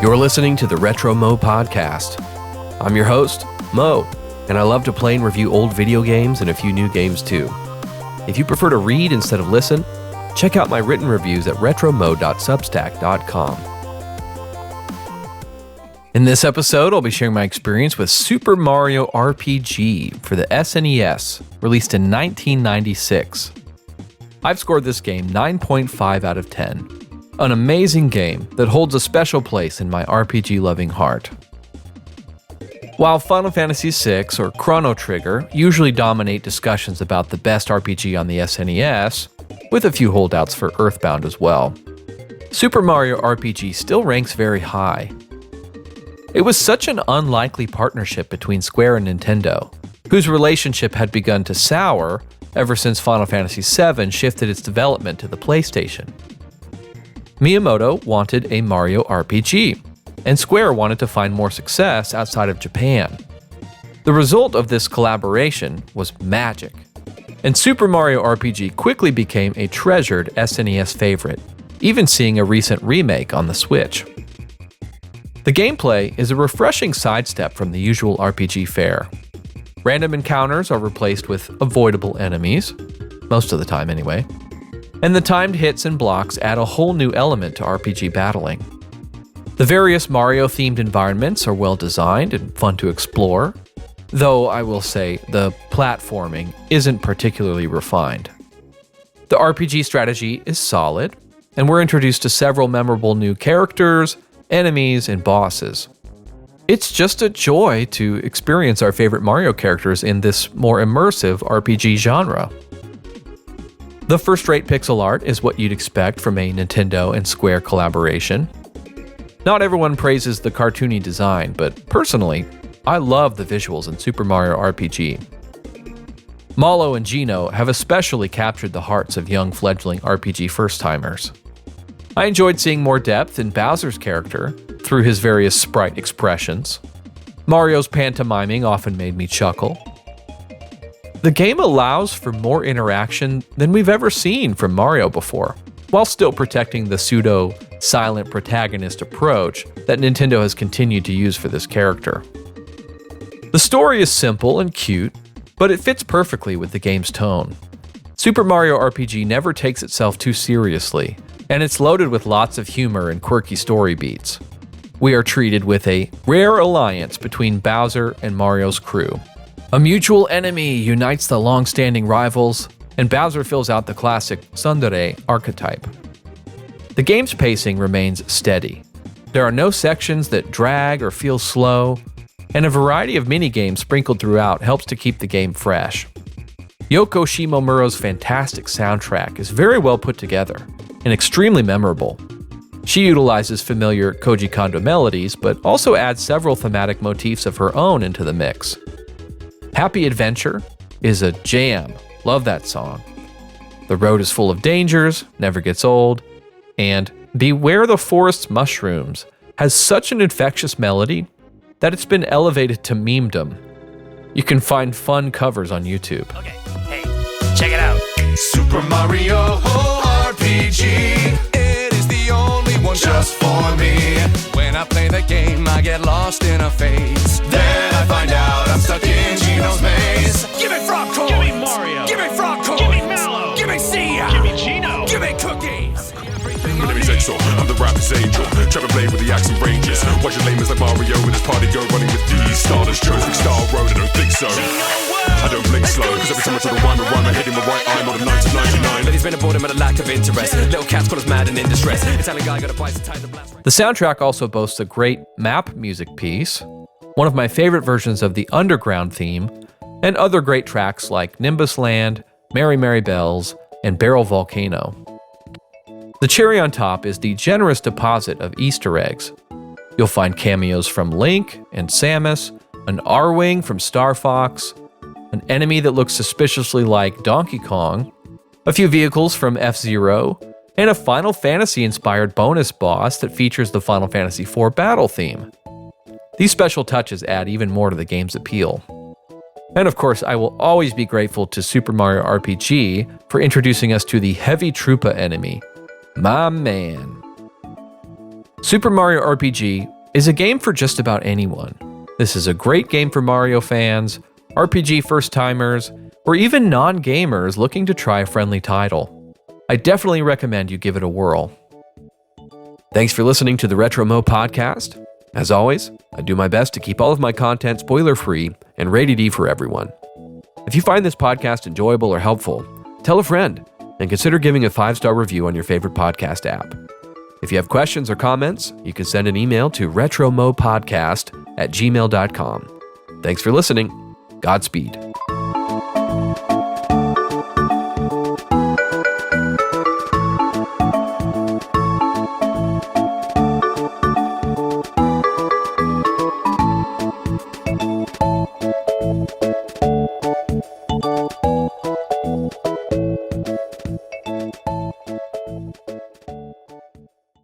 You're listening to the Retro Mo Podcast. I'm your host, Mo, and I love to play and review old video games and a few new games too. If you prefer to read instead of listen, check out my written reviews at retromo.substack.com. In this episode, I'll be sharing my experience with Super Mario RPG for the SNES, released in 1996. I've scored this game 9.5 out of 10. An amazing game that holds a special place in my RPG-loving heart. While Final Fantasy VI or Chrono Trigger usually dominate discussions about the best RPG on the SNES, with a few holdouts for Earthbound as well, Super Mario RPG still ranks very high. It was such an unlikely partnership between Square and Nintendo, whose relationship had begun to sour ever since Final Fantasy VII shifted its development to the PlayStation. Miyamoto wanted a Mario RPG, and Square wanted to find more success outside of Japan. The result of this collaboration was magic, and Super Mario RPG quickly became a treasured SNES favorite, even seeing a recent remake on the Switch. The gameplay is a refreshing sidestep from the usual RPG fare. Random encounters are replaced with avoidable enemies, most of the time anyway, and the timed hits and blocks add a whole new element to RPG battling. The various Mario-themed environments are well designed and fun to explore, though I will say the platforming isn't particularly refined. The RPG strategy is solid, and we're introduced to several memorable new characters, enemies, and bosses. It's just a joy to experience our favorite Mario characters in this more immersive RPG genre. The first-rate pixel art is what you'd expect from a Nintendo and Square collaboration. Not everyone praises the cartoony design, but personally, I love the visuals in Super Mario RPG. Malo and Geno have especially captured the hearts of young fledgling RPG first-timers. I enjoyed seeing more depth in Bowser's character through his various sprite expressions. Mario's pantomiming often made me chuckle. The game allows for more interaction than we've ever seen from Mario before, while still protecting the pseudo-silent protagonist approach that Nintendo has continued to use for this character. The story is simple and cute, but it fits perfectly with the game's tone. Super Mario RPG never takes itself too seriously, and it's loaded with lots of humor and quirky story beats. We are treated with a rare alliance between Bowser and Mario's crew. A mutual enemy unites the long-standing rivals, and Bowser fills out the classic tsundere archetype. The game's pacing remains steady. There are no sections that drag or feel slow, and a variety of minigames sprinkled throughout helps to keep the game fresh. Yoko Shimomuro's fantastic soundtrack is very well put together and extremely memorable. She utilizes familiar Koji Kondo melodies, but also adds several thematic motifs of her own into the mix. Happy Adventure is a jam. Love that song. The Road is Full of Dangers, never gets old, and Beware the Forest's Mushrooms has such an infectious melody that it's been elevated to memedom. You can find fun covers on YouTube. Okay, hey, check it out. Super Mario RPG, it is the only one just for me. When I play the game, I get lost in a phase. Then I find out I'm stuck in Geno's maze. Give me frog coins. Give me Mario. Give me frog coins. Give me Mallow. Give me Sia. Give me Geno. Give me cookies. My name is Exo, I'm the rapper's angel. Trevor Blade with the axe and rangers. Watch your lame as like Mario with his party go running with these stardust Joes. We Star Road, I don't think so. I don't blink slow, cause every time I try to rhyme, I'm hitting my right eye more than 9 to 99. But he's been aboard him at a lack of interest. Little cats call us mad and in distress. Italian guy got a price to tie the blast. The soundtrack also boasts a great map music piece, one of my favorite versions of the Underground theme, and other great tracks like Nimbus Land, Merry Merry Bells, and Barrel Volcano. The cherry on top is the generous deposit of Easter eggs. You'll find cameos from Link and Samus, an R-Wing from Star Fox, an enemy that looks suspiciously like Donkey Kong, a few vehicles from F-Zero, and a Final Fantasy-inspired bonus boss that features the Final Fantasy IV battle theme. These special touches add even more to the game's appeal. And of course, I will always be grateful to Super Mario RPG for introducing us to the Heavy Troopa enemy. My man. Super Mario RPG is a game for just about anyone. This is a great game for Mario fans, RPG first-timers, or even non-gamers looking to try a friendly title. I definitely recommend you give it a whirl. Thanks for listening to the Retro Mo podcast. As always, I do my best to keep all of my content spoiler-free and rated E for everyone. If you find this podcast enjoyable or helpful, tell a friend and consider giving a 5-star review on your favorite podcast app. If you have questions or comments, you can send an email to retromopodcast@gmail.com. Thanks for listening. Godspeed.